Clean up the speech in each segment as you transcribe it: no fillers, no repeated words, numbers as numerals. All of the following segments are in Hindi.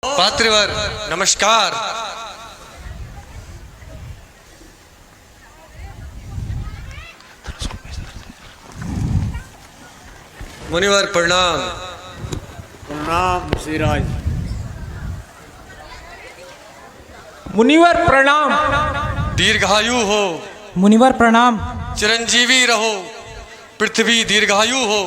पात्रवर नमस्कार। मुनिवर प्रणाम। प्रणाम श्रीराज। मुनिवर प्रणाम। दीर्घायु हो। मुनिवर प्रणाम। चिरंजीवी रहो, पृथ्वी दीर्घायु हो।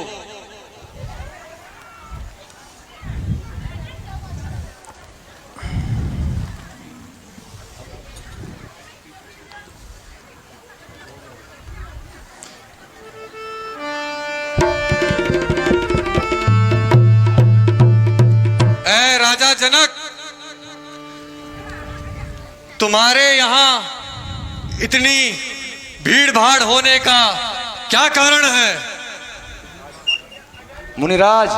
राजा जनक, तुम्हारे यहां इतनी भीड़ भाड़ होने का क्या कारण है? मुनिराज,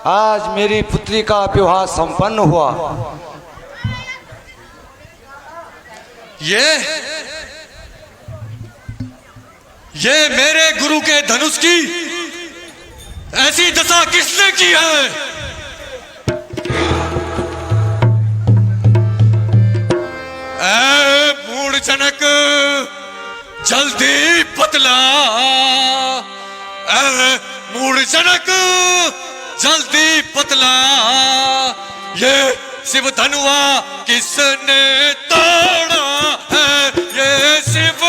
आज मेरी पुत्री का विवाह संपन्न हुआ। ये मेरे गुरु के धनुष की ऐसी दशा किसने की है? मूढ़ जनक, जल्दी बतला। मूढ़ जनक, जल्दी बतला। ये शिव धनुआ किसने तोड़ा है? ये शिव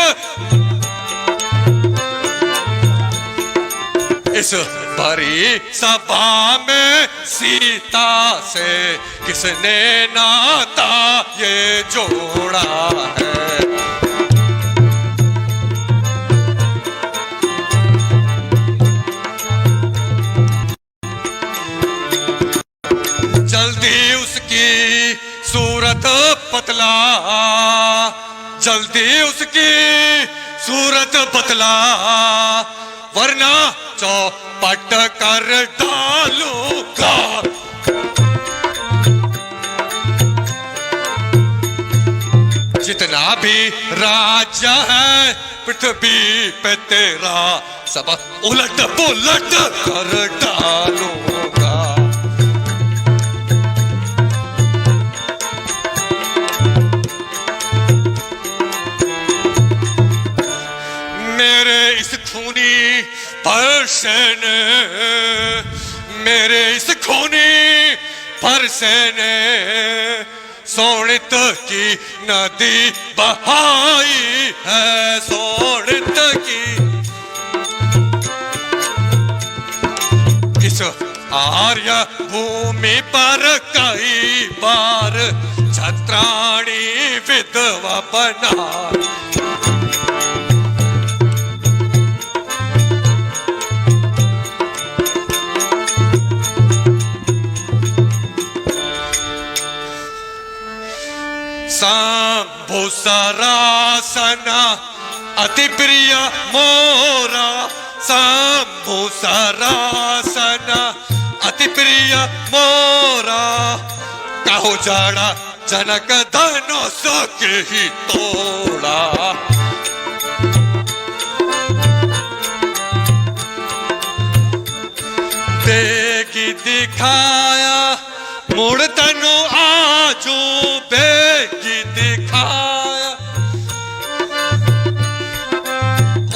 इस भरी सभा में सीता से किसने नाता ये जोड़ा है? जल्दी उसकी सूरत बतला, जल्दी उसकी सूरत बतला, वरना चौपट कर डालूंगा। जितना भी राज्य है पृथ्वी पे तेरा, सब उलट पुलट कर डालूंगा। मेरे इस खूनी परसे ने, मेरे इस खूनी परसे ने सोनित की नदी बहाई है। सोनित की इस आर्य भूमि पर कई बार छत्राणी विधवा बना। शंभु सरासना अति प्रिय मोरा, शंभु सरासना अति प्रिय मोरा, कहो जाड़ा जनक धनुष के ही तोड़ा। देगी दिखाया मुड़ तनु आजू, बेगी दिखाया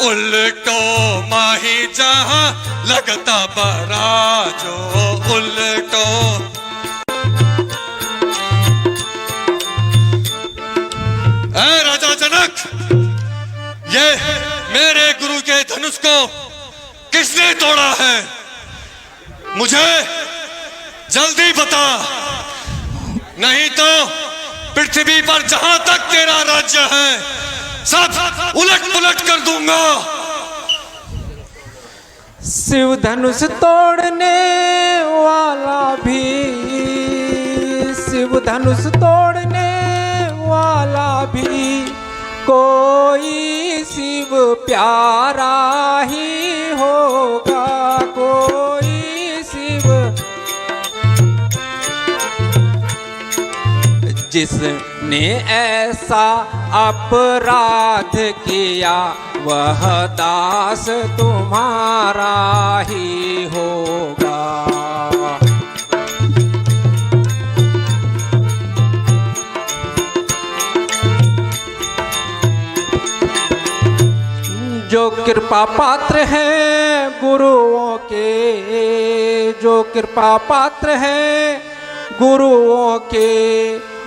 उल्टो माही जहां लगता बराजो। उल्टो राजा जनक, ये मेरे गुरु के धनुष को किसने तोड़ा है? मुझे जल्दी बता, नहीं तो पृथ्वी पर जहां तक तेरा राज्य है सब उलट पुलट कर दूंगा। शिव धनुष तोड़ने वाला भी, शिव धनुष तोड़ने वाला भी कोई शिव प्यारा ही होगा, कोई शिव जिसने ऐसा अपराध किया वह दास तुम्हारा ही होगा। जो कृपा पात्र है गुरुओं के, जो कृपा पात्र है गुरुओं के,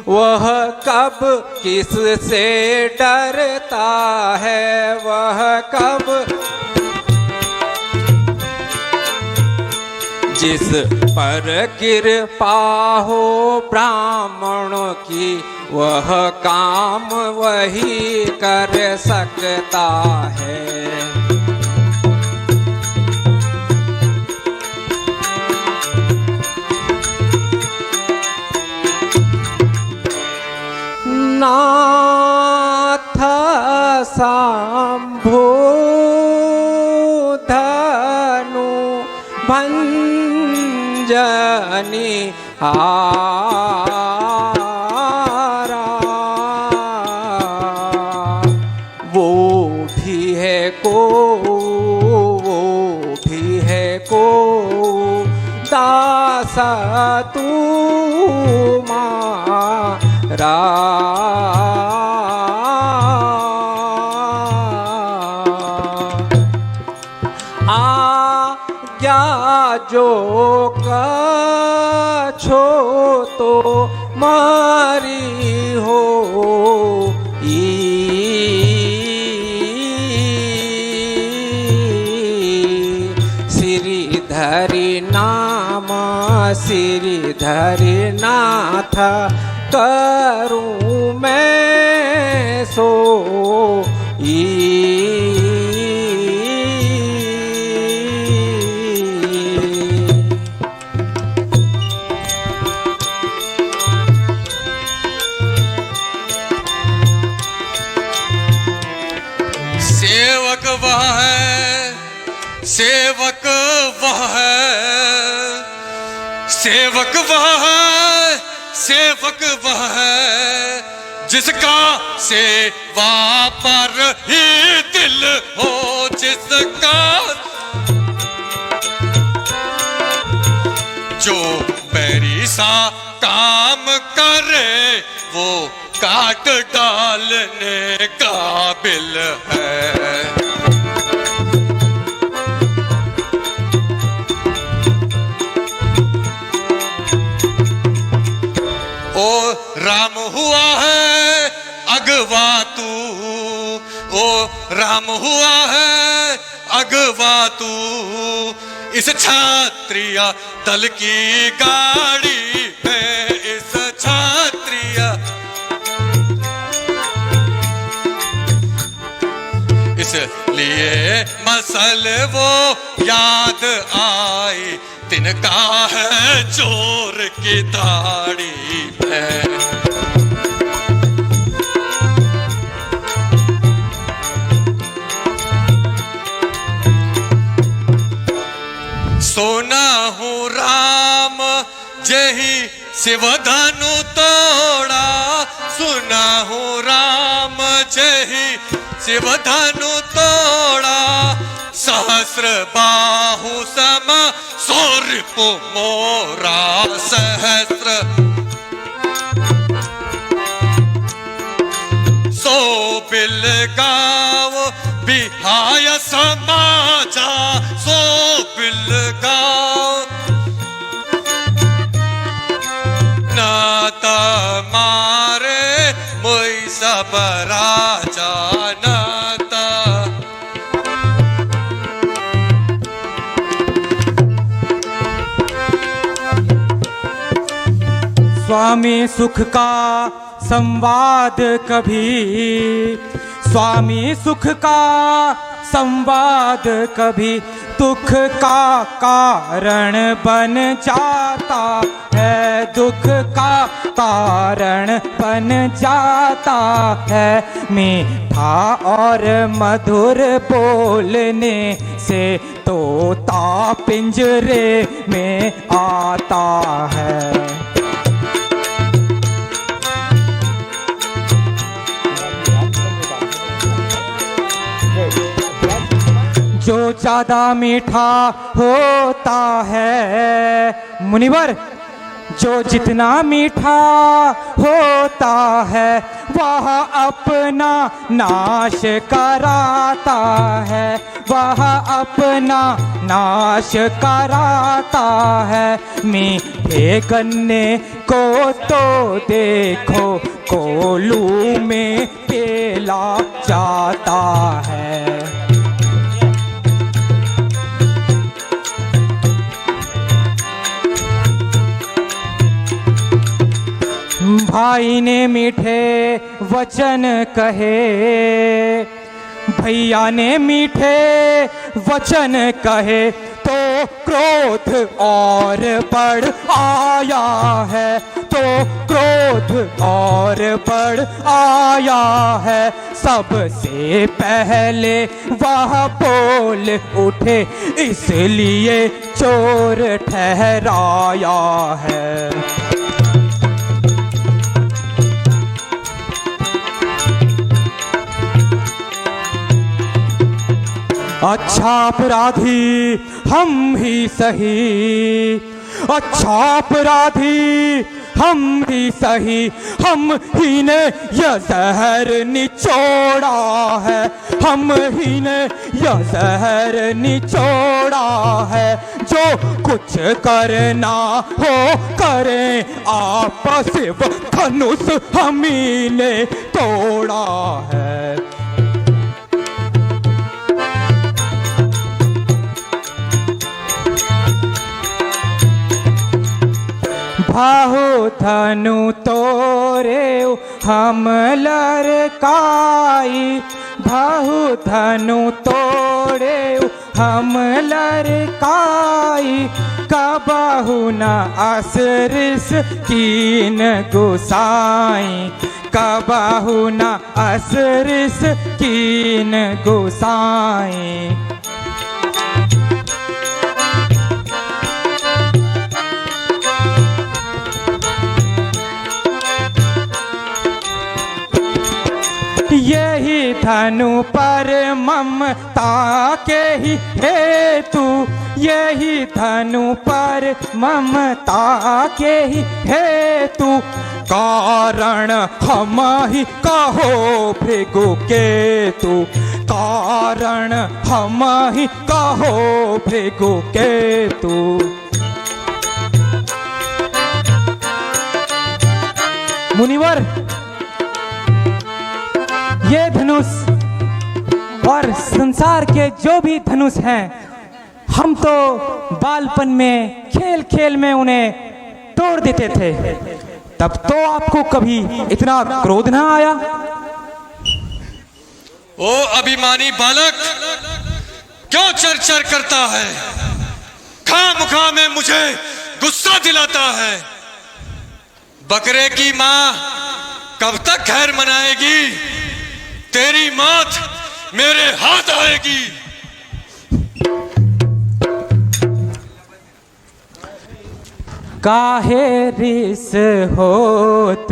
वह कब किस से डरता है, वह कब जिस पर कृपा हो ब्राह्मणों की वह काम वही कर सकता है। नाथ शंभो धनु भंजनी हारा, वो भी है को, वो भी है को दास तू मारा। आज्ञा जो कछो तो मारी हो, श्रीधरि नाम श्रीधरि नाथ करूं मैं सो सेवक वह है, सेवक वह है, सेवक वह है, सेवक वह है, जिसका सेवा पर ही दिल हो, जिसका जो बैरी सा काम करे वो काट डालने काबिल है। ओ राम हुआ है अगवा तू, ओ राम हुआ है अगवा तू, इस क्षत्रिय दल की गाड़ी है, इस क्षत्रिय इसलिए मसल वो याद आई, तिनका है चोर की दाढ़ी है। सोना हूँ राम जही शिव धनु तोड़ा, सुना हूँ राम जही शिव धनु तोड़ा, सहस्र बाहु सम सौर्पु मोरा, सहस्र सो बिल गाव बिहाय समाजा, सो बिल गाव नाता मारे मोई सब राजा नाता। स्वामी सुख का संवाद कभी स्वामी सुख का संवाद कभी दुख का कारण बन जाता है, दुख का कारण बन जाता है। मीठा और मधुर बोलने से तोता पिंजरे में आता है। जो ज्यादा मीठा होता है मुनिवर, जो जितना मीठा होता है वह अपना नाश कराता है, वह अपना नाश कराता है। मीठे गन्ने को तो देखो कोलू में पेला जाता है। भाई ने मीठे वचन कहे, भैया ने मीठे वचन कहे, तो क्रोध और बढ़ आया है, तो क्रोध और बढ़ आया है। सबसे पहले वह बोल उठे इसलिए चोर ठहराया है। अच्छा अपराधी हम ही सही, अच्छा अपराधी हम ही सही, हम ही ने यह जहर निचोड़ा है, हम ही ने यह जहर निचोड़ा है। जो कुछ करना हो करें आपस धनुष हम ही ने तोड़ा है। बाहु धनु तोरे हम लड़काई, बाहु धनु तोड़े हम लड़काई। कबहु न असरिस कीन गुसाई, कबहु न असरिस कीन गुसाई। यही धनु पर ममता के ही हेतु, यही धनु पर ममता के ही हेतु। कारण हम ही कहो भृगु केतु, कारण हम ही कहो भृगु केतु। मुनिवर, ये धनुष और संसार के जो भी धनुष हैं, हम तो बालपन में खेल खेल में उन्हें तोड़ देते थे, तब तो आपको कभी इतना क्रोध ना आया? ओ अभिमानी बालक, क्यों चर करता है? खामखा में मुझे गुस्सा दिलाता है। बकरे की माँ कब तक खैर मनाएगी? तेरी मौत मेरे हाथ आएगी। काहे रिस होत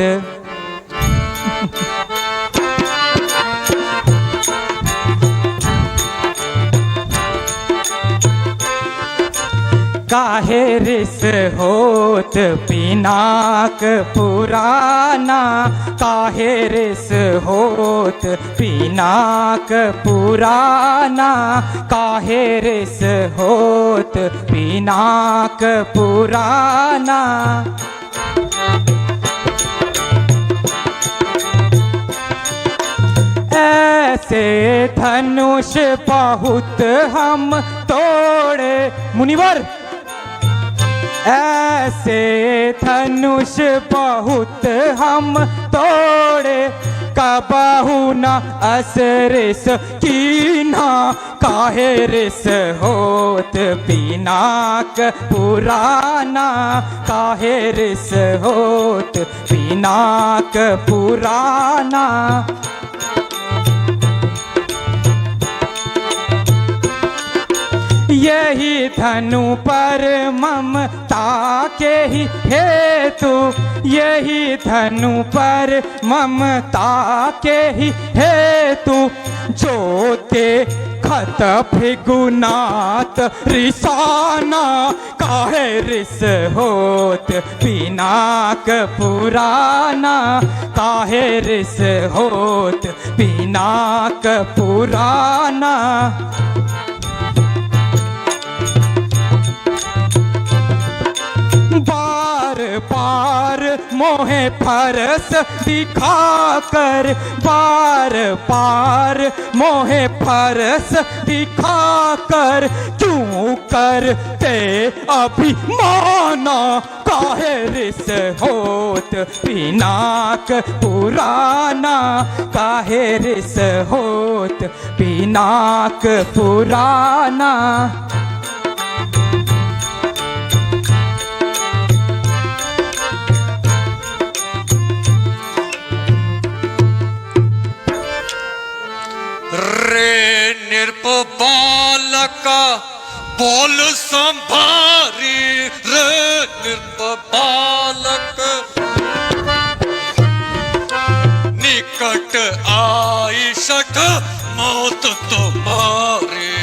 काहे रिस होत पिनाक पुराना, काहे रिस होत पिनाक पुराना, काहे रिस होत पिनाक पुराना। ऐसे धनुष बहुत हम तोड़े। मुनिवर, ऐसे धनुष बहुत हम तोड़े, कबहू न असरिस कीना, काहे रिस होत पिनाक पुराना, काहे रिस होत पिनाक पुराना। यही धनु पर ममता के ही हेतु, यही धनु पर ममता के ही हेतु, जो देखत भृगुनाथ रिसाना, काहे रिस होत पिनाक पुराना, काहे रिस होत पिनाक पुराना। बार बार मोहे फरस दिखाकर, बार बार मोहे फरस दिखाकर, क्यों करते अभिमाना, काहे रिस होत पिनाक पुराना, काहे रिस होत पिनाक पुराना। रे निरप बालक बोल संभारी, रे निरप बालक निकट आई सक मौत तुम्हारी।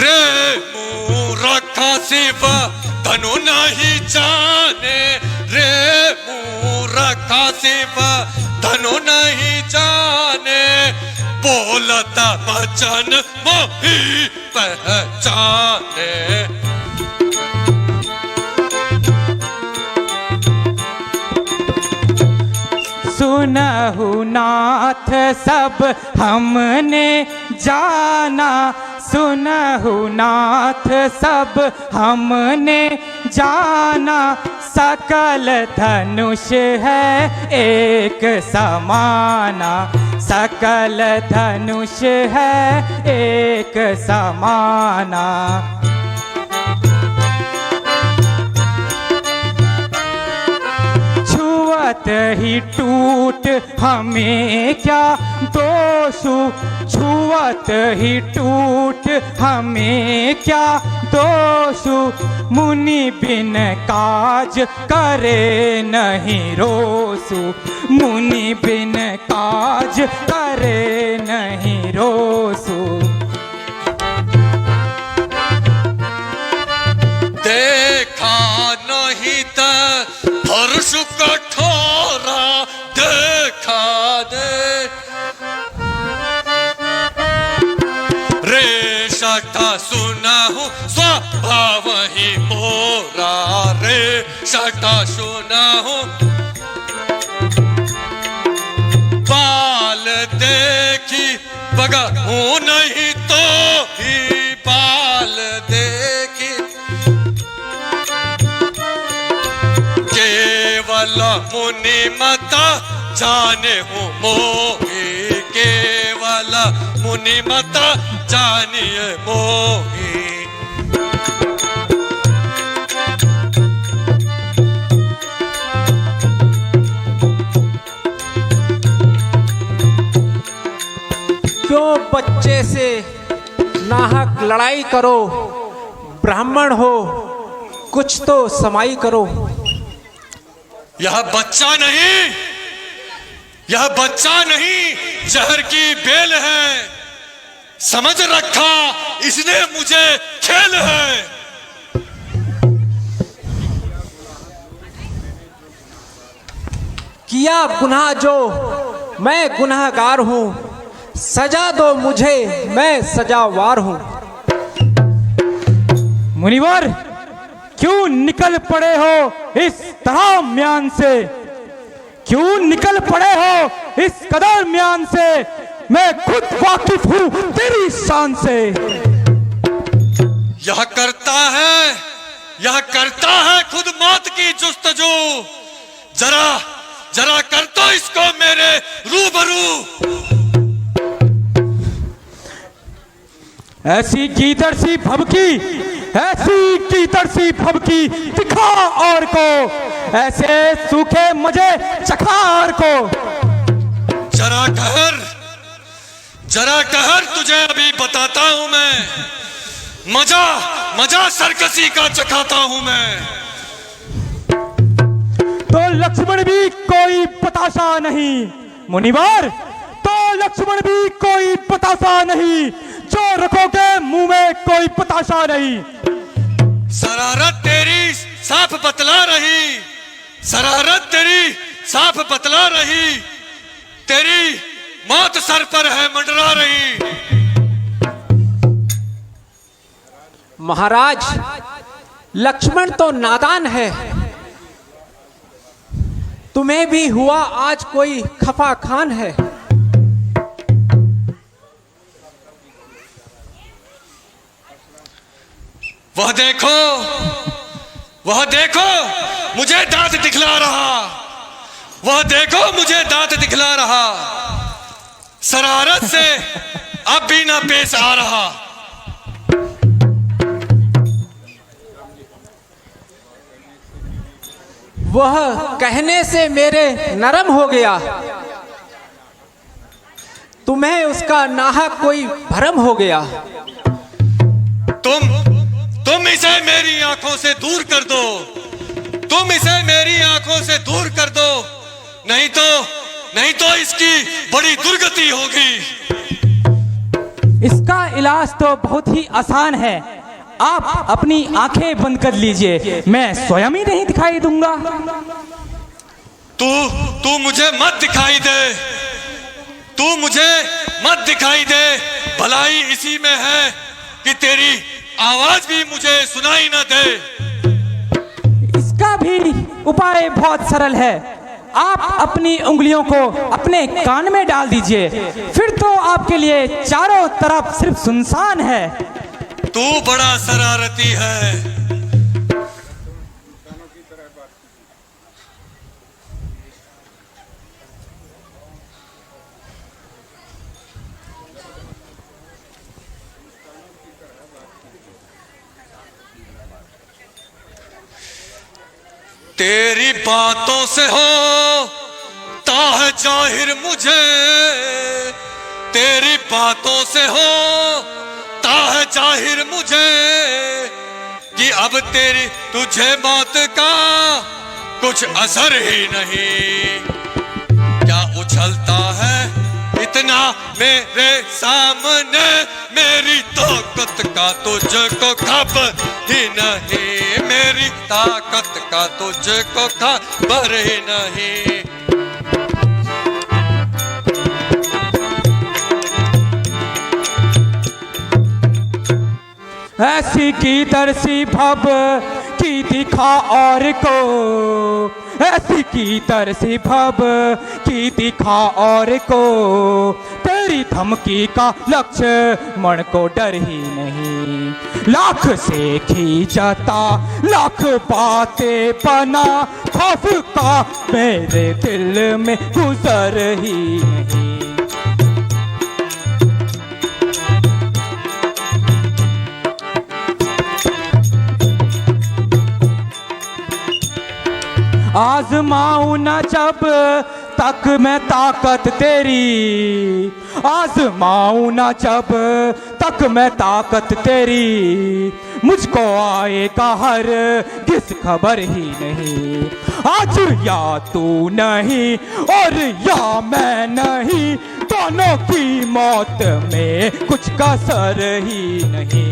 रे मूर्ख शिव धनु नहीं जाने, रे मूर्ख शिव धनु नहीं जाने, बोलता वचन मोहि पहचाने। सुनहु नाथ सब हमने जाना, सुनहु नाथ सब हमने जाना, सकल धनुष है एक समाना, सकल धनुष है एक समाना। छुअत ही टूट हमें क्या दोषु, छुअत ही टूट हमें क्या दोषु, मुनि बिन काज करे नहीं रोसु, मुनि बिन काज करे नहीं रोसु। देखा नहीं त हर्ष कठोरा, देखा दे रे सठा सुना हूँ स्वभाव ही मोरा, रे सठा सुना हूँ बाल देखी बगा हूँ नहीं तो ही बाल देखी, केवल मुनि मता जाने हूँ मोही, केवल मुनि मता जानिए मोही। क्यों बच्चे से नाहक लड़ाई करो, ब्राह्मण हो कुछ तो समाई करो। यह बच्चा नहीं, यह बच्चा नहीं, जहर की बेल है, समझ रखा इसने मुझे खेल है। किया गुनाह जो मैं गुनाहगार हूं, सजा दो मुझे मैं सजावार हूं। मुनिवर क्यों निकल पड़े हो इस तरह म्यान से, क्यों निकल पड़े हो इस कदर म्यान से, मैं खुद वाकिफ हूं तेरी शान से। यह करता है यह करता है खुद मौत की जुस्तजू। जरा जरा कर तो इसको मेरे रूबरू। ऐसी गीदड़ सी भभकी, ऐसी गीदड़ सी भभकी दिखा और को, ऐसे सूखे मजे चखा और को। जरा कहर तुझे अभी बताता हूं मैं, मजा मजा सरकसी का चखाता हूं मैं। तो लक्ष्मण भी कोई बताशा नहीं मुनिवर, तो लक्ष्मण भी कोई बताशा नहीं, जो रखोगे मुंह में कोई बताशा नहीं। शरारत तेरी साफ बतला रही, शरारत तेरी साफ बतला रही, तेरी मौत सर पर है मंडरा रही। महाराज, लक्ष्मण तो नादान है, तुम्हें भी हुआ आज कोई खफा खान है। वह देखो मुझे दांत दिखला रहा, वह देखो मुझे दांत दिखला रहा, शरारत से अब भी ना पेश आ रहा। वह कहने से मेरे नरम हो गया, तुम्हें उसका नाहक कोई भरम हो गया। तुम इसे मेरी आंखों से दूर कर दो, तुम इसे मेरी आंखों से दूर कर दो, नहीं तो इसकी बड़ी दुर्गति होगी। इसका इलाज तो बहुत ही आसान है, आप अपनी आंखें बंद कर लीजिए, मैं स्वयं ही नहीं दिखाई दूंगा। तू मुझे मत दिखाई दे, तू मुझे मत दिखाई दे, भलाई इसी में है कि तेरी आवाज भी मुझे सुनाई न दे। इसका भी उपाय बहुत सरल है, आप अपनी उंगलियों को अपने कान में डाल दीजिए, फिर तो आपके लिए चारों तरफ सिर्फ सुनसान है। तू बड़ा शरारती है। तेरी बातों से होता है जाहिर मुझे, तेरी बातों से होता है जाहिर मुझे कि अब तेरी तुझे मौत का कुछ असर ही नहीं। क्या उछलता है इतना मेरे सामने, मेरी ताकत का तुझको खबर ही नहीं, मेरी ताकत का तुझको खबर ही नहीं। ऐसी की तरसी भव की दिखा और को, ऐसी की तरसी भव की दिखा और को, तेरी धमकी का लक्ष्य मन को डर ही नहीं। लाख से खींचता लाख बातें बना, खौफ का मेरे दिल में गुजर ही नहीं। आजमाऊं न जब तक मैं ताकत तेरी, आजमाऊं न जब तक मैं ताकत तेरी, मुझको आएगा हर किस खबर ही नहीं। आज या तू नहीं और या मैं नहीं, दोनों की मौत में कुछ कसर ही नहीं।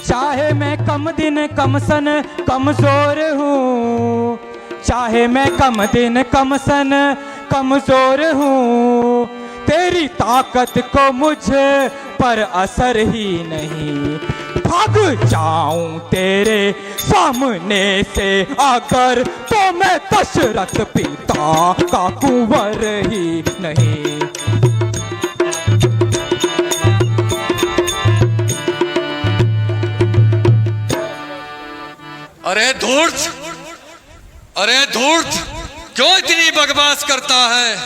चाहे मैं कम दिन कम सन कमजोर हूँ, चाहे मैं कम दिन कम सन कमजोर हूँ, तेरी ताकत को मुझ पर असर ही नहीं। भाग जाऊं तेरे सामने से अगर, तो मैं दशरथ पिता का कुंवर ही नहीं। अरे धूर्त, अरे धूर्त, क्यों इतनी बकवास करता है?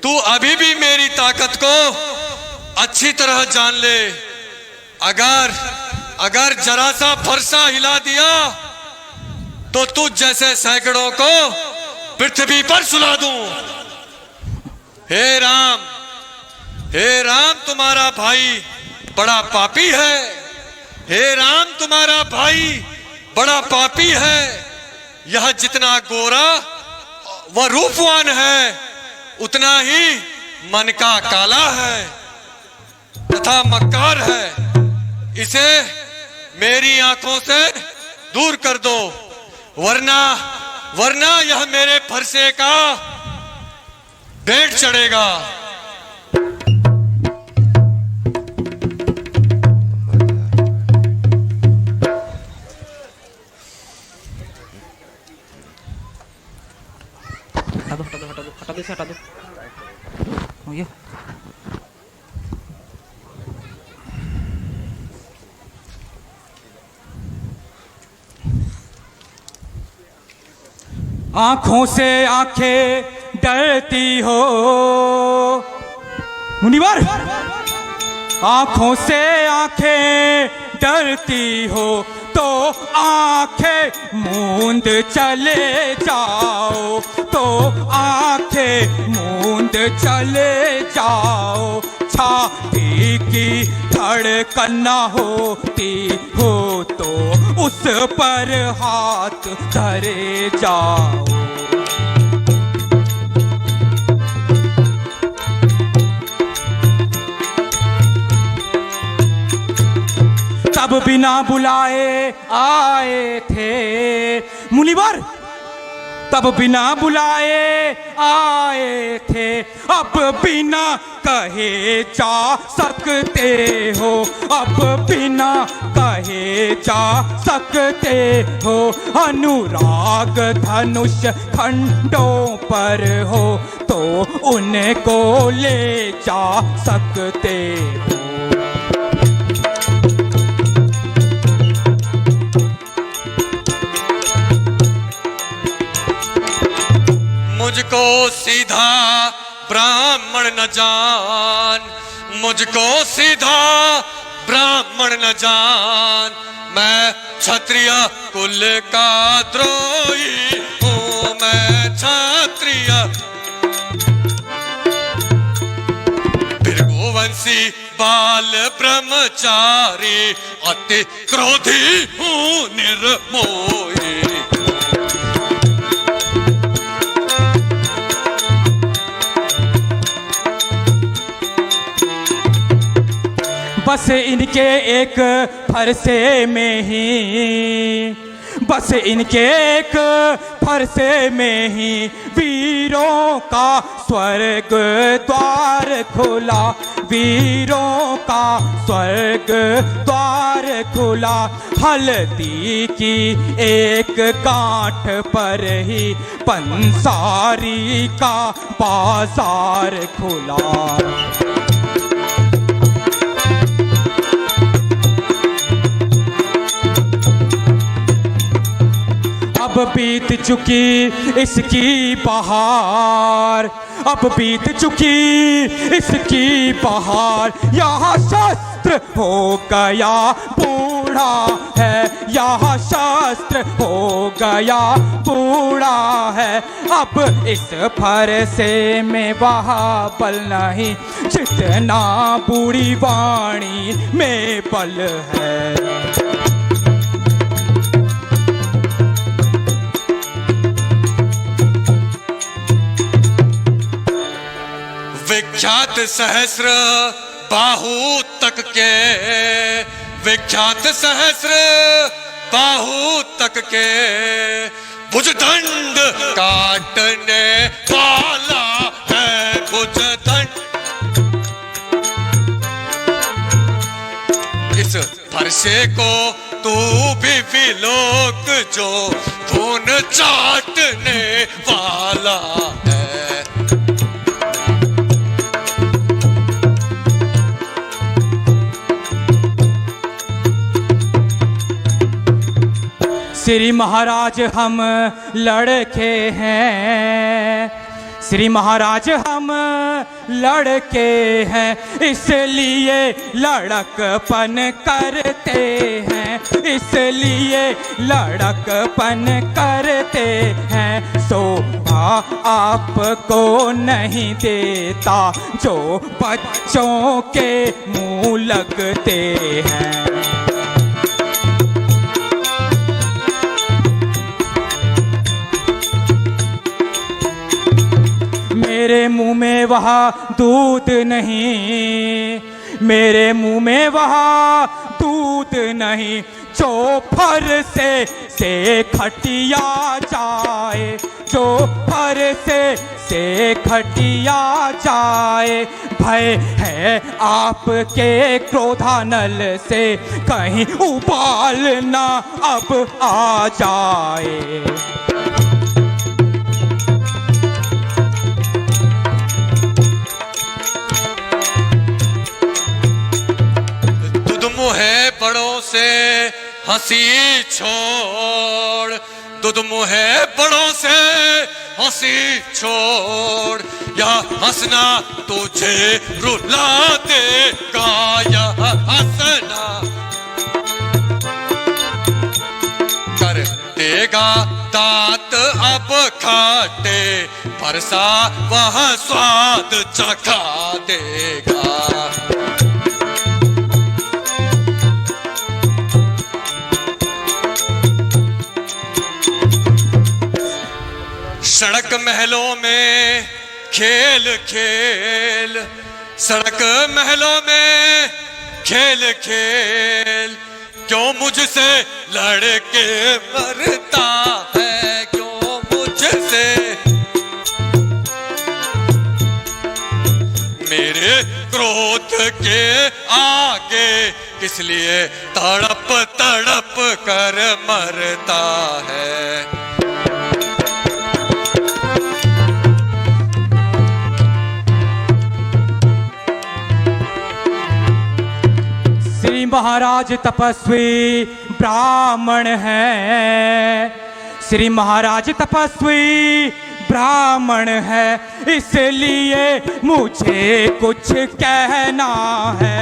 तू अभी भी मेरी ताकत को अच्छी तरह जान ले। अगर जरा सा फरसा हिला दिया तो तू जैसे सैकड़ों को पृथ्वी पर सुला दूं। हे राम, हे राम, तुम्हारा भाई बड़ा पापी है। हे राम, तुम्हारा भाई बड़ा पापी है। यह जितना गोरा व रूपवान है, उतना ही मन का काला है तथा मक्कार है। इसे मेरी आंखों से दूर कर दो, वरना यह मेरे फरसे का भेंट चढ़ेगा। हटा दो ये आंखों से आंखें डरती हो मुनिवर, आंखों से आंखें डरती हो तो आंखें मूंद चले जाओ, तो आंखें मूंद चले जाओ। छाती की धड़कन न होती हो तो उस पर हाथ धरे जाओ। तब बिना बुलाए आए थे मुनिवर, तब बिना बुलाए आए थे, अब बिना कहे जा सकते हो, अब बिना कहे जा सकते हो। अनुराग धनुष खंडों पर हो तो उनको ले जा सकते हो। मुझको सीधा ब्राह्मण न जान, मुझको सीधा ब्राह्मण न जान। मैं क्षत्रिय कुल का द्रोही हूँ, मैं क्षत्रिय भृगुवंशी बाल ब्रह्मचारी, अति क्रोधी हूँ निर्मोही। बस इनके एक फरसे में ही, बस इनके एक फरसे में ही वीरों का स्वर्ग द्वार खुला, वीरों का स्वर्ग द्वार खुला। हल्दी की एक गांठ पर ही पंसारी का बाजार खुला। अब बीत चुकी इसकी बहार, अब बीत चुकी इसकी बहार। यहाँ शस्त्र हो गया बूढ़ा है, यहाँ शस्त्र हो गया बूढ़ा है। अब इस फरसे में वहाँ बल नहीं जितना बूढ़ी वाणी में बल है। विख्यात सहस्र बाहु तक के, विख्यात सहस्र बाहु तक के भुजदंड काटने वाला है भुजदंड। इस फरसे को तू भी विलोक जो खून चाटने वाला है। श्री महाराज हम लड़के हैं, श्री महाराज हम लड़के हैं, इसलिए लड़कपन करते हैं, इसलिए लड़कपन करते हैं। शोभा आपको नहीं देता जो बच्चों के मुंह लगते हैं। मेरे मुंह में वहाँ दूध नहीं, मेरे मुंह में वहाँ दूध नहीं, जो फर से खटिया जाए, जो फर से खटिया जाए। भय है आपके क्रोधानल से कहीं उबाल ना अब आ जाए। मुहे बड़ों से हंसी छोड़, दूध मुहे बड़ों से हंसी छोड़, या हंसना तुझे रुला देगा, या हंसना कर देगा दांत अब खाटे, परसा वह स्वाद चखा देगा। सड़क महलों में खेल खेल, सड़क महलों में खेल खेल, क्यों मुझसे लड़के मरता है, क्यों मुझसे मेरे क्रोध के आगे किस लिए तड़प तड़प कर मरता है। श्री महाराज तपस्वी ब्राह्मण हैं, श्री महाराज तपस्वी ब्राह्मण है, इसलिए मुझे कुछ कहना है,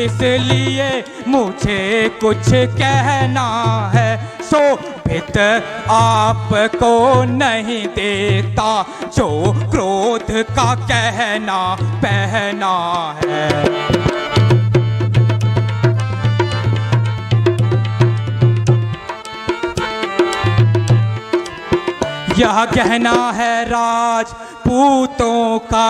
इसलिए मुझे कुछ कहना है। शोभित आपको नहीं देता जो क्रोध का कहना पहना है। यह कहना है राजपूतों का,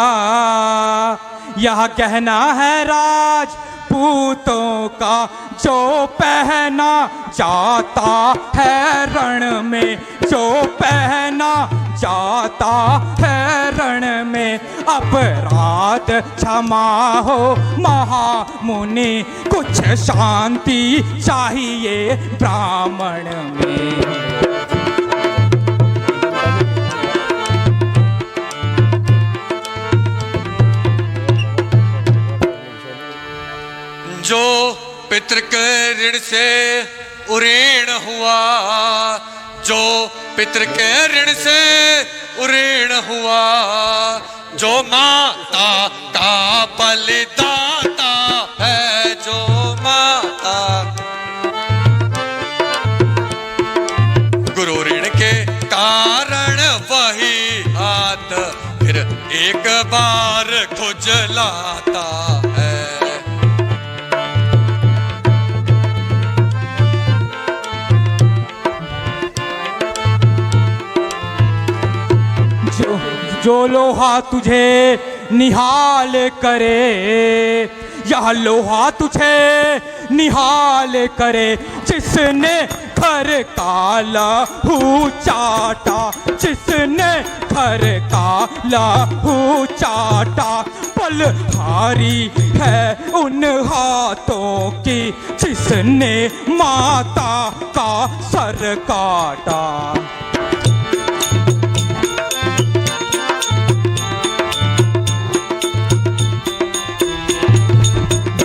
यह कहना है राजपूतों का, जो पहना जाता है रण में, जो पहना जाता है रण में। अपराध क्षमा हो महामुनि, कुछ शांति चाहिए ब्राह्मण में। जो पितृ के ऋण से उऋण हुआ, जो पितृ के ऋण से उऋण हुआ, जो माता का बलिदाता है, जो माता गुरु ऋण के कारण वही हाथ फिर एक बार खुजलाता है। जो लोहा तुझे निहाल करे, यह लोहा तुझे निहाल करे, जिसने घर का लहू चाटा, जिसने घर का लहू चाटा। बलहारी है उन हाथों की जिसने माता का सर काटा।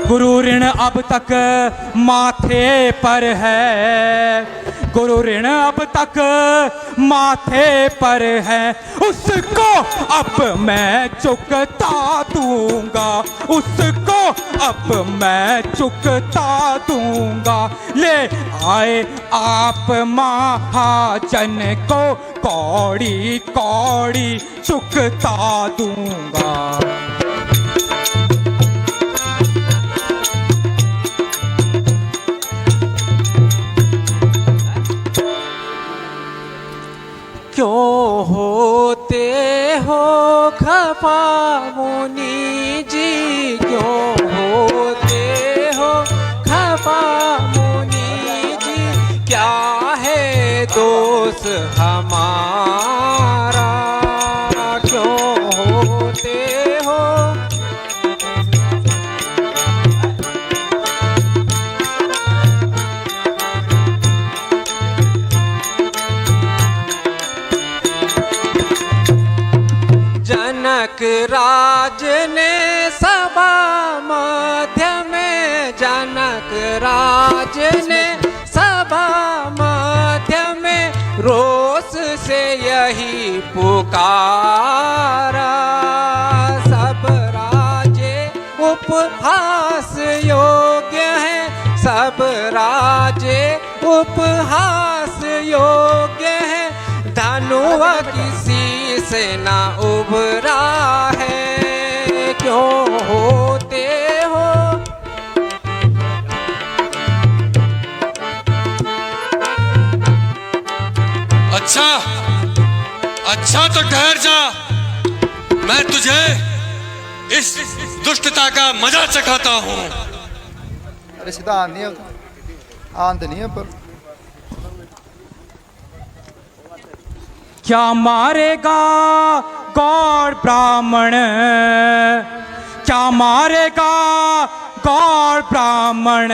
गुरु ऋण अब तक माथे पर है, गुरु ऋण अब तक माथे पर है, उसको अब मैं चुकता दूंगा, उसको अब मैं चुकता दूंगा। ले आए आप महाजन को कौड़ी कौड़ी चुकता दूंगा। क्यों होते हो खफा मुनि जी, क्यों होते हो खफा मुनि जी, क्या है दोष हमारा, क्यों होते हो। जनक राज ने सभा मध्य में, जनक राज ने सभा मध्य में रोष से यही पुकारा। सब राजे उपहास योग्य हैं, सब राजे उपहास योग्य हैं, धनुआ किसी से न उभरा है, क्यों होते हो। अच्छा अच्छा तो ठहर जा, मैं तुझे इस दुष्टता का मजा चखाता हूँ। अरे सीधा आंध नहीं है पर क्या मारेगा गौड़ ब्राह्मण, क्या मारेगा गौड़ ब्राह्मण,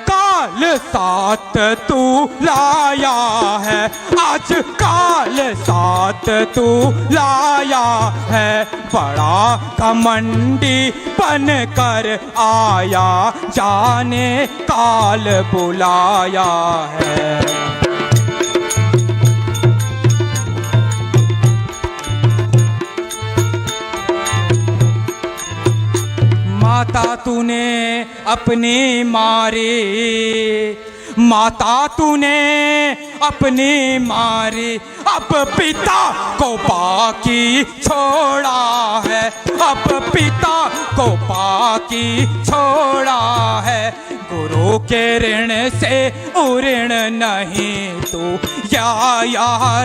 काल साथ तू लाया है, आज काल साथ तू लाया है, बड़ा घमंडी बन कर आया, जाने काल बुलाया है। माता तूने अपनी मारी, माता तूने अपनी मारी, अब पिता को बाकी छोड़ा है, अब पिता को बाकी छोड़ा है, गुरु के ऋण से उऋण नहीं तू, या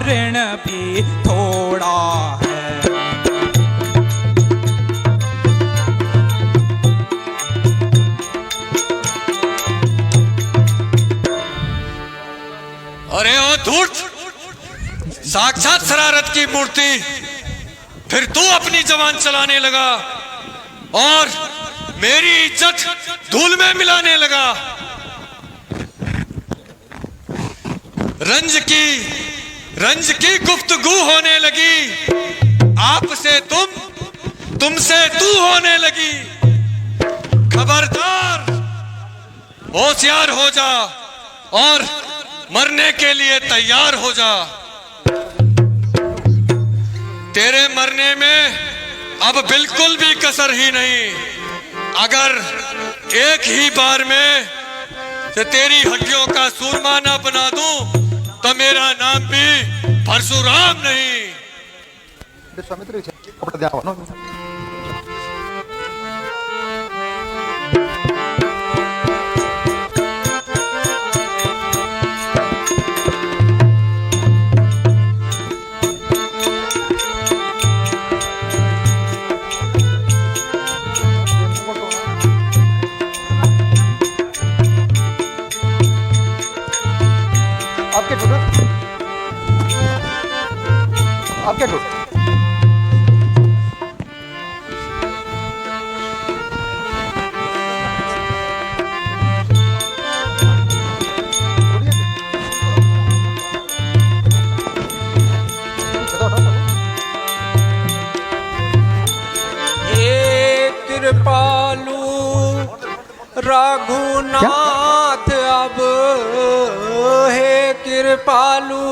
ऋण भी थोड़ा है। अरे ओ धूर्त, साक्षात शरारत की मूर्ति, फिर तू अपनी जबान चलाने लगा और मेरी इज्जत धूल में मिलाने लगा। रंज की गुफ्तगू होने लगी, आपसे तुमसे तू होने लगी। खबरदार, होशियार हो जा और मरने के लिए तैयार हो जा। तेरे मरने में अब बिल्कुल भी कसर ही नहीं। अगर एक ही बार में से तेरी हड्डियों का सूरमा ना बना दूं तो मेरा नाम भी परशुराम नहीं। विश्वामित्र कपड़े द्यावा ना। आपके ठोट कृपालु रघुनाथ अब, हे कृपालु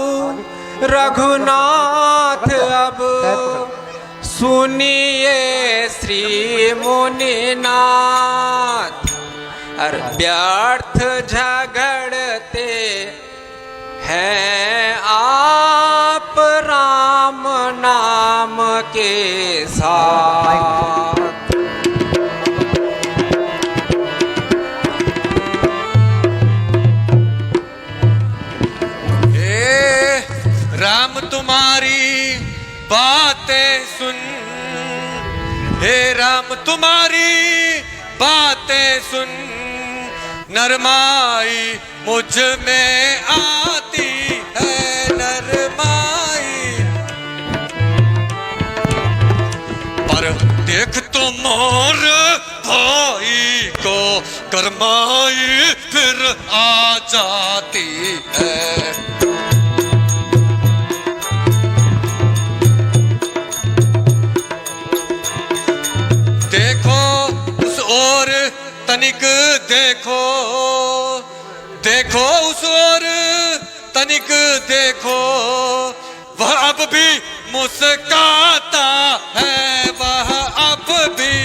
रघुनाथ अब सुनिए श्री मुनिनाथ। और व्यर्थ झगड़ते हैं आप राम नाम के साथ। राम तुम्हारी बातें सुन, हे राम तुम्हारी बातें सुन, नरमाई मुझ में आती है नरमाई। पर देख तो मोर भाई को करमाई फिर आ जाती है। तनिक देखो, देखो उस ओर तनिक देखो, वह अब भी मुस्काता है, वह अब भी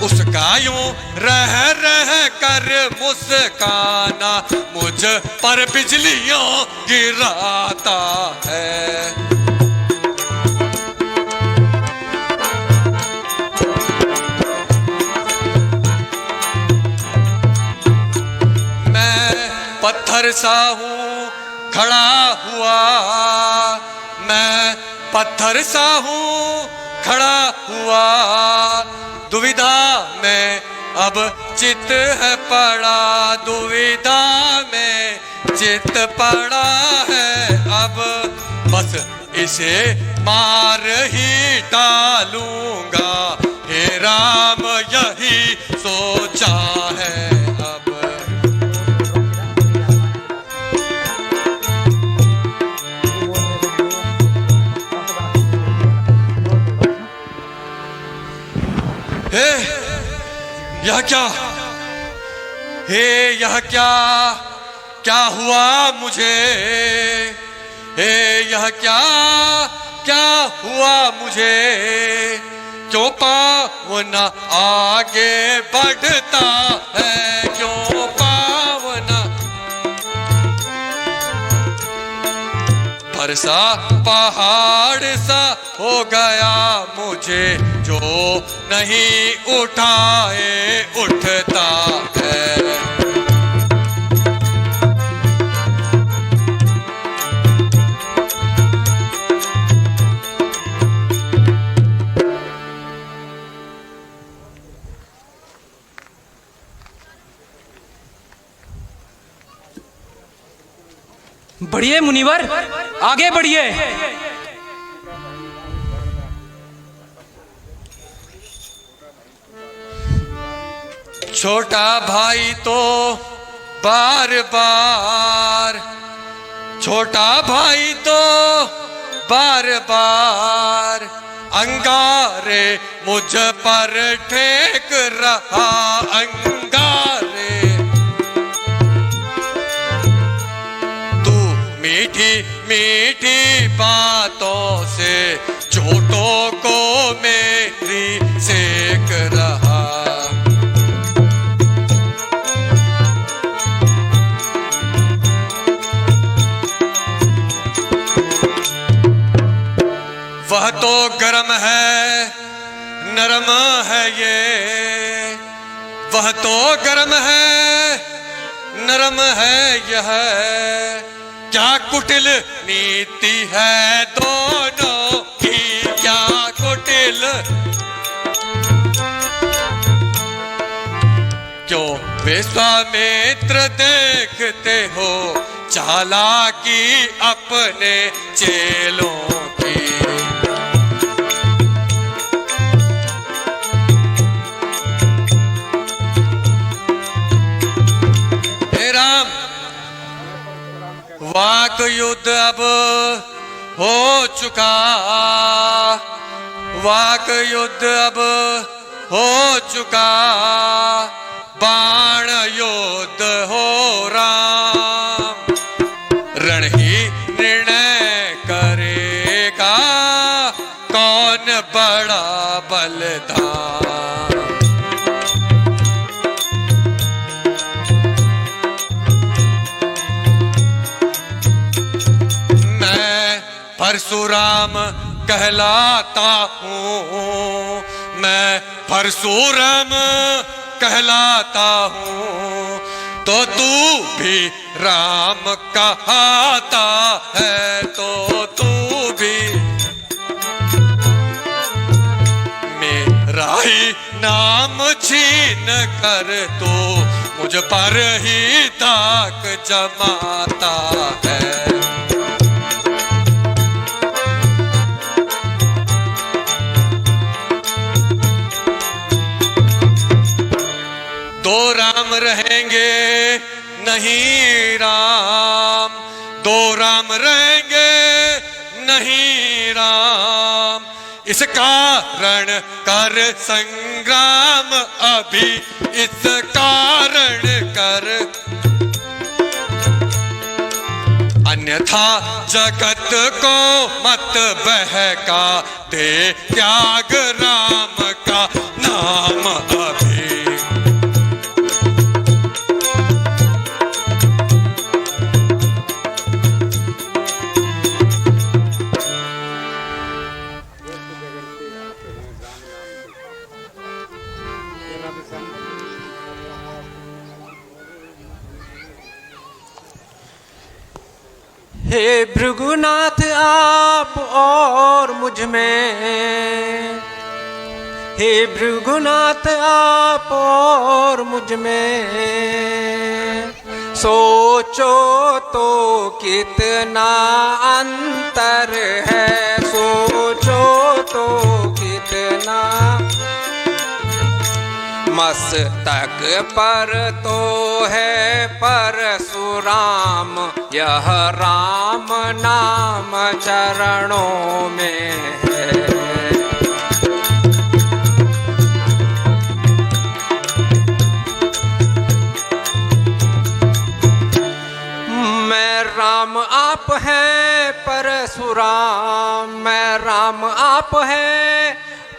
उसका यूं रह रह कर मुस्काना मुझ पर बिजलियों गिराता है। पत्थर सा हूँ खड़ा हुआ, मैं पत्थर सा हूँ खड़ा हुआ, दुविधा में अब चित है पड़ा, दुविधा में चित पड़ा है अब। बस इसे मार ही डालूंगा, हे राम यही सोचा है अब। हे यह क्या, हे यह क्या क्या हुआ मुझे, हे यह क्या क्या हुआ मुझे, क्यों पावन आगे बढ़ता है, क्यों पावन फरसा पहाड़ सा हो गया मुझे, जो नहीं उठाए उठता है। बढ़िए मुनिवर, आगे बढ़िए। छोटा भाई तो बार बार, छोटा भाई तो बार बार अंगारे मुझ पर ठेक रहा, अंगारे। तू मीठी मीठी बातों से चोटों को मेरी सेक रहा। वह तो गरम है नरम है ये, वह तो गरम है नरम है यह, क्या कुटिल नीति है दोनों की, क्या कुटिल। क्यों विश्वामित्र देखते हो चालाकी अपने चेलों की। राम वाक युद्ध अब हो चुका, वाक युद्ध अब हो चुका, बाण योद्ध हो राम, रण ही निर्णय करेगा कौन बड़ा बलधाम। मैं परशुराम कहलाता हूँ, मैं परशुराम कहलाता हूँ, तो तू भी राम कहाता है, तो तू भी मेरा ही नाम छीन कर तू मुझ पर ही ताक जमाता है। दो राम रहेंगे नहीं राम, दो राम रहेंगे नहीं राम, इस कारण कर संग्राम अभी, इस कारण कर, अन्यथा जगत को मत बहका दे, त्याग राम का नाम अभी। हे भृगुनाथ आप और मुझ में, हे भृगुनाथ आप और मुझ में, सोचो तो कितना अंतर है, सोचो तो कितना, मस्तक पर तो है परशुराम, यह राम नाम चरणों में है। मैं राम आप है परशुराम, मैं राम आप है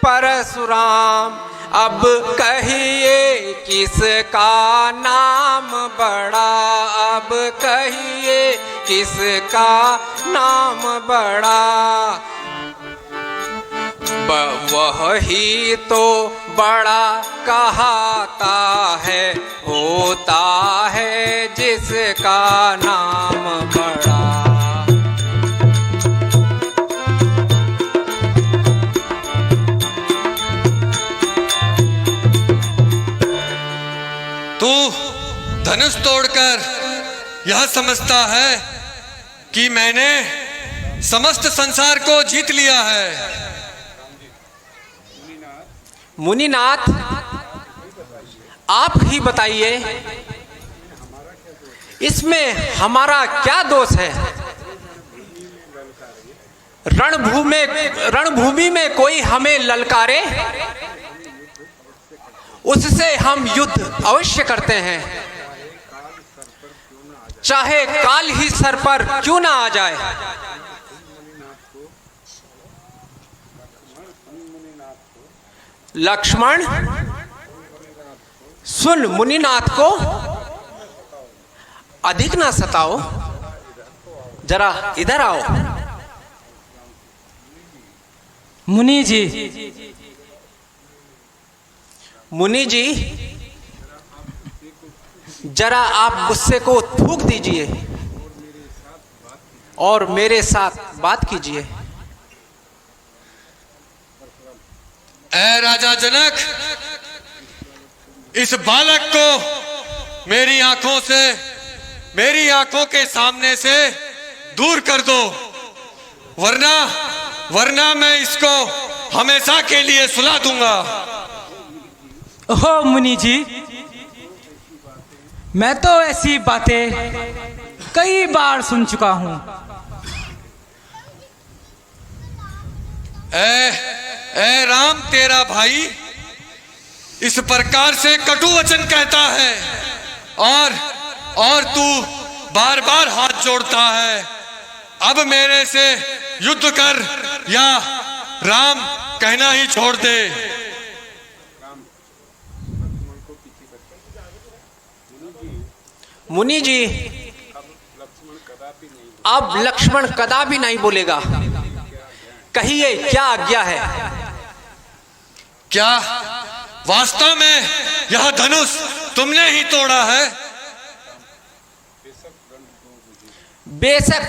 परशुराम, अब कहिए किसका नाम बड़ा, अब कहिए किसका नाम बड़ा, वह ही तो बड़ा कहाता है, होता है जिसका नाम बड़ा। तू धनुष तोड़कर यह समझता है कि मैंने समस्त संसार को जीत लिया है। मुनिनाथ आप ही बताइए, इसमें हमारा क्या दोष है? रणभूमि में कोई हमें ललकारे, उससे हम युद्ध अवश्य करते हैं, चाहे काल ही सर पर क्यों ना आ जाए। लक्ष्मण सुन, मुनिनाथ को अधिक ना सताओ, जरा इधर आओ। मुनि जी, मुनि जी जरा आप गुस्से को थूक दीजिए और मेरे साथ बात कीजिए। ऐ राजा जनक, इस बालक को मेरी आंखों से, मेरी आंखों के सामने से दूर कर दो, वरना मैं इसको हमेशा के लिए सुला दूंगा। ओह मुनि जी, मैं तो ऐसी बातें कई बार सुन चुका हूं। ऐ राम तेरा भाई इस प्रकार से कटु वचन कहता है और तू बार बार हाथ जोड़ता है। अब मेरे से युद्ध कर या राम कहना ही छोड़ दे। मुनि जी, अब लक्ष्मण कदापि नहीं बोलेगा। कहिए क्या आज्ञा है? क्या वास्तव में यह धनुष तुमने ही तोड़ा है? बेशक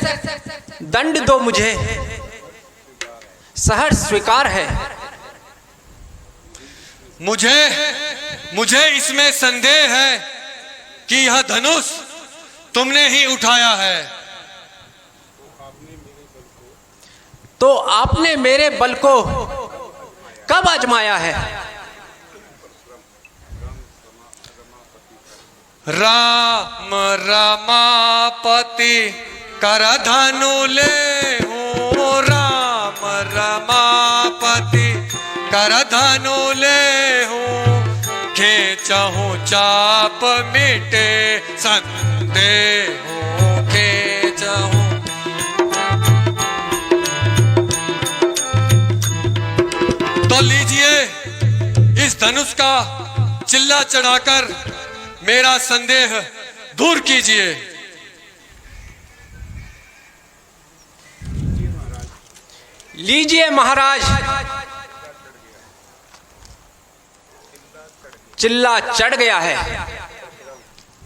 दंड दो मुझे, सहर्ष स्वीकार है। मुझे इसमें संदेह है कि यह धनुष तुमने ही उठाया है। तो आपने मेरे बल को कब आजमाया है? राम रमापति कर धनु ले हो, राम रमापति कर धनु ले हो, खेचहु चाप मिटे संदेह हो, खेचहु। तो लीजिए इस धनुष का चिल्ला चढ़ाकर मेरा संदेह दूर कीजिए। लीजिए महाराज, चिल्ला चढ़ गया है।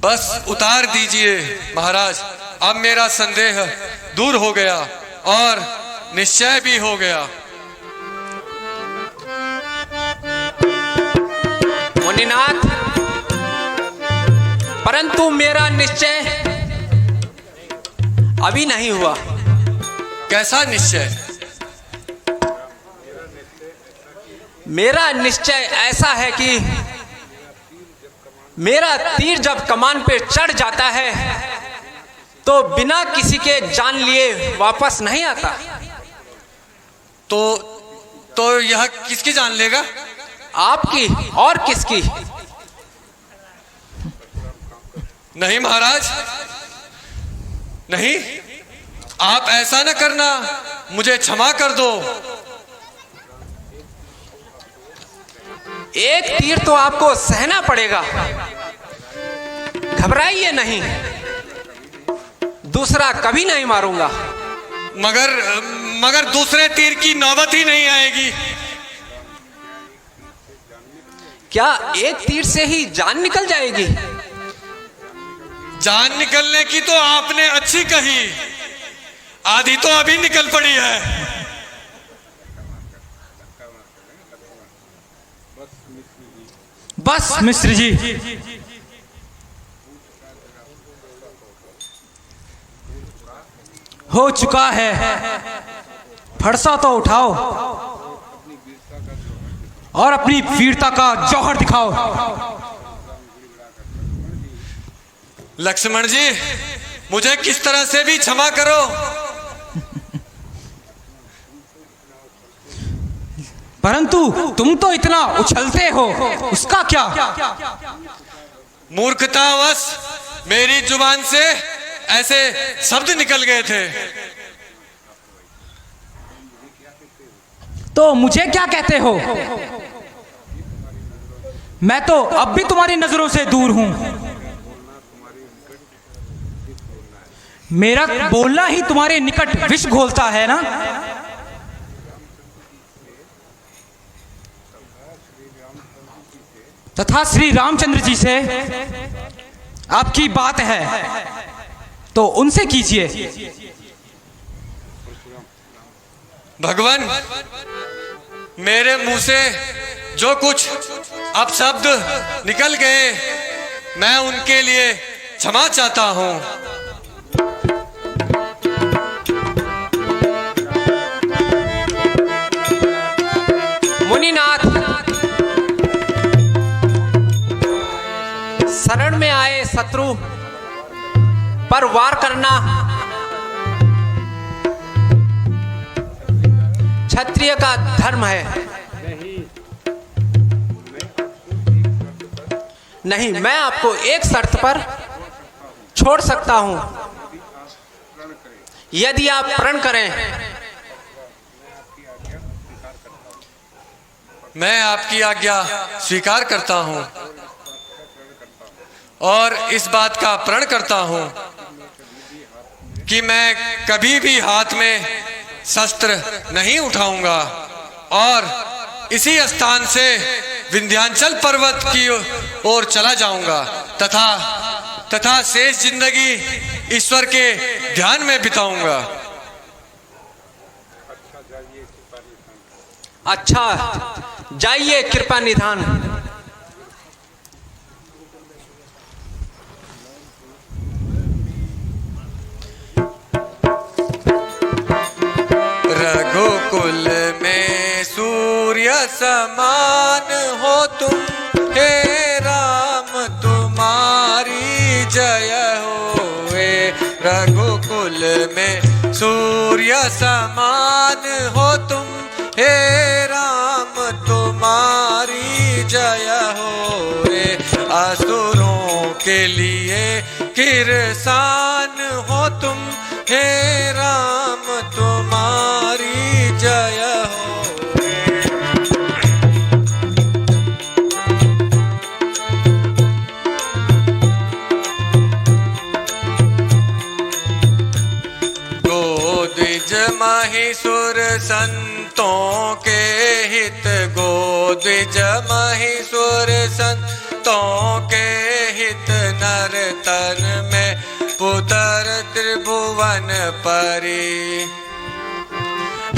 बस उतार दीजिए महाराज, अब मेरा संदेह दूर हो गया और निश्चय भी हो गया। मुनिनाथ, परंतु मेरा निश्चय अभी नहीं हुआ। कैसा निश्चय? मेरा निश्चय ऐसा है कि मेरा तीर जब कमान पे चढ़ जाता है तो बिना किसी के जान लिए वापस नहीं आता। तो यह किसकी जान लेगा? आपकी और किसकी? नहीं महाराज, नहीं, आप ऐसा न करना, मुझे क्षमा कर दो। एक तीर तो आपको सहना पड़ेगा, घबराइए नहीं। दूसरा कभी नहीं मारूंगा। मगर दूसरे तीर की नौबत ही नहीं आएगी। क्या एक तीर से ही जान निकल जाएगी? जान निकलने की तो आपने अच्छी कही, आधी तो अभी निकल पड़ी है। बस मिश्र जी, हो चुका है, फरसा तो उठाओ और अपनी वीरता का जौहर दिखाओ। लक्ष्मण जी, मुझे किस तरह से भी क्षमा करो। परंतु तुम तो इतना उछलते हो, उसका क्या? मूर्खतावश मेरी जुबान से ऐसे शब्द निकल गए थे। तो मुझे क्या कहते हो? मैं तो अब भी तुम्हारी नजरों से दूर हूं। मेरा बोलना ही तुम्हारे निकट विष घोलता है ना? तथा श्री रामचंद्र जी से आपकी बात है तो उनसे कीजिए। भगवान, मेरे मुंह से जो कुछ अपशब्द निकल गए, मैं उनके लिए क्षमा चाहता हूं। मुनिनाथ, शरण में आए शत्रु पर वार करना क्षत्रिय का धर्म है। नहीं, मैं आपको एक शर्त पर छोड़ सकता हूं। यदि आप प्रण करें। मैं आपकी आज्ञा स्वीकार करता हूं और इस बात का प्रण करता हूं कि मैं कभी भी हाथ में शस्त्र नहीं उठाऊंगा और इसी स्थान से विंध्याचल पर्वत की ओर चला जाऊंगा तथा शेष जिंदगी ईश्वर के ध्यान में बिताऊंगा। अच्छा, जाइए कृपा निधान। रघुकुल में सूर्य समान हो तुम, हे राम तुम्हारी जय होए। रघुकुल में सूर्य समान हो तुम, हे राम तुम्हारी जय होए। असुरों के लिए किरसान हो तुम, हे राम तुम्हारी जय होए। गोद्विज महिषुर संतों के हित, गोद्विज महिषुर संतों के हित, नर तन में पुत्र त्रिभुवन परी।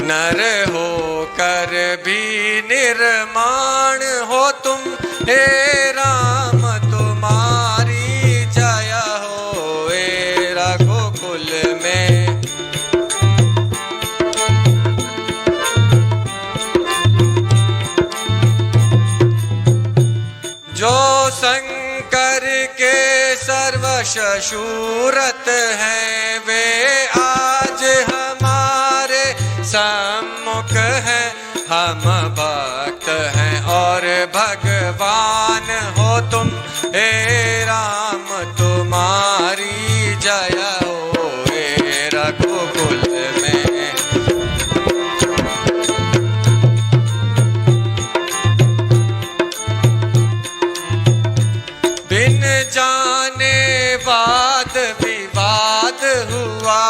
नर हो कर भी निर्माण हो तुम, हे राम तुम्हारी जय होए। रघुकुल में जो शंकर के सर्वशूरत हैं, वे आज हमारे सम्मुख हैं। हम भक्त हैं और भगवान हो तुम, हे राम तुम्हारी जय होए। रघुकुल में बिन जाने वाद विवाद हुआ,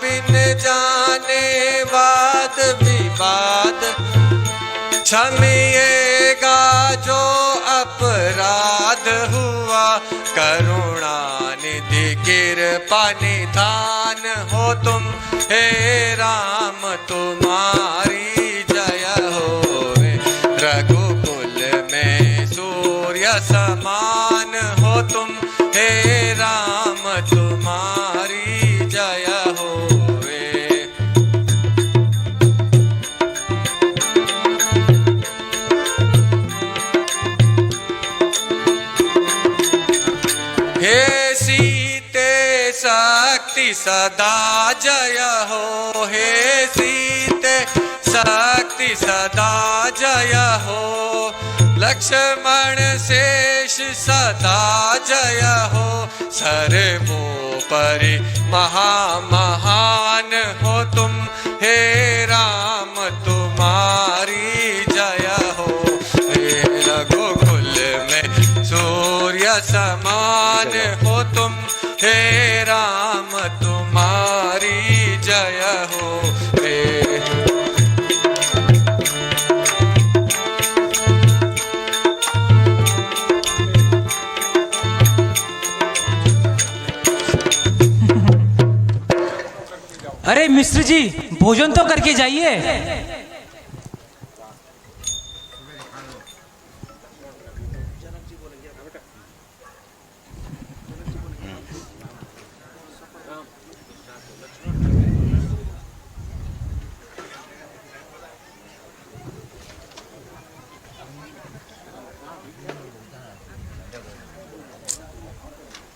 बिन जाने वाद विवाद। क्षमिएगा जो अपराध हुआ, करुणानिधि कृपा निधान हो तुम, हे राम तुम्हारी जय होए। रघुकुल में सूर्य समान हो तुम, हे राम तुम्हारी जय होए। हे सीते शक्ति सदा जय हो, हे सीते शक्ति सदा जय हो। लक्ष्मण शेष सदा जय हो, सर्वोपरि महामहान हो तुम, हे राम तुम्हारी जय हो। हे रघुकुल में सूर्य समान हो तुम, हे राम तुम्हारी जय हो। अरे मिश्र जी, भोजन तो करके जाइए।